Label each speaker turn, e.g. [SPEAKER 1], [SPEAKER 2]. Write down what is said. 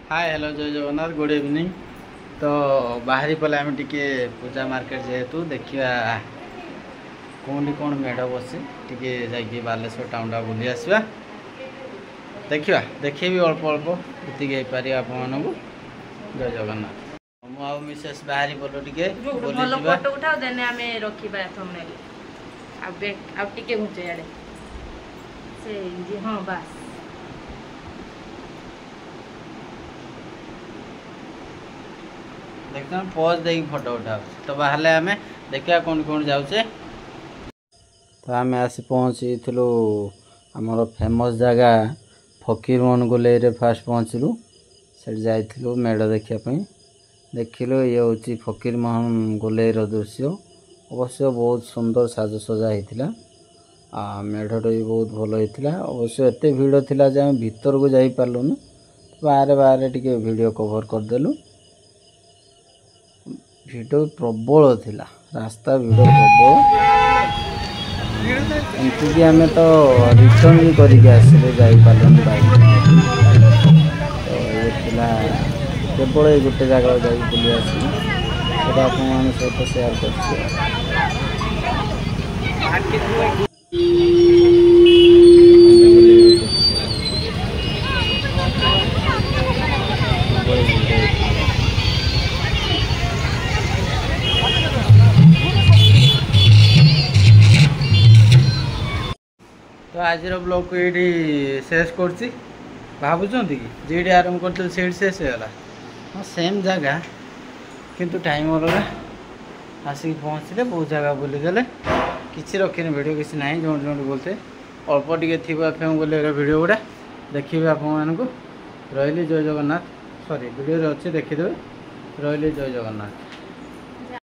[SPEAKER 1] Hi hello जय Jagannath good evening. तो बाहरी पड़े आम टे पूजा मार्केट जेहेतु देखा कौन कौन मेढ़ बसी टे जा बालेश्वर टाउन टा बुली आसवा देखा देखेबी अल्प अल्प ये पार आपको जय जगन्नाथ। मु मिसेस बाहरी पड़ो टे
[SPEAKER 2] फोटो उठाओ देने आमे रखिबा थंबनेल आ टिके घुंचे याडे से जी हां बस
[SPEAKER 1] देखते हैं पज दे फोटो उठा तो बाहर आम देखा कौन कौन जाऊे। तो आम आसी पहुँची आमर फेमस जगह फकीर मोहन गोले रे फास्ट पहुँचलु से जाइलु मेढ़ देखापी देखिलु ये हूँ फकीर मोहन गोले दृश्य अवश्य बहुत सुंदर साजसजा होता मेढ़टा भी बहुत भल होता अवश्य एत भीड़ थिला जे आम भीतर को जाई पारलुनु बाहर बाहर टिके वीडियो कवर करदेलु भिड़ प्रबल थिला रास्ता भिड़ प्रबल एमती आम तो रिटर्न भी करके आसिले जापारे बाइक तो ये थिला केवल ये गोटे जगह जा बुली आसिले आप सहित सेयार कर तो आज ब्लॉग को ये शेष कर भावुं कि जी आरंभ कर शेष होगा हाँ सेम जगह किंतु टाइम अलग आसिक पहुँचले बहुत जगह बुलीगले किसी रखी वीडियो किसी ना जो जो बोलते अल्प टे थी फेम बोले वीडियो गुड़ा देखिए आपण को रही जय जगन्नाथ सॉरी वीडियो अच्छे देखीदे रही जय जगन्नाथ।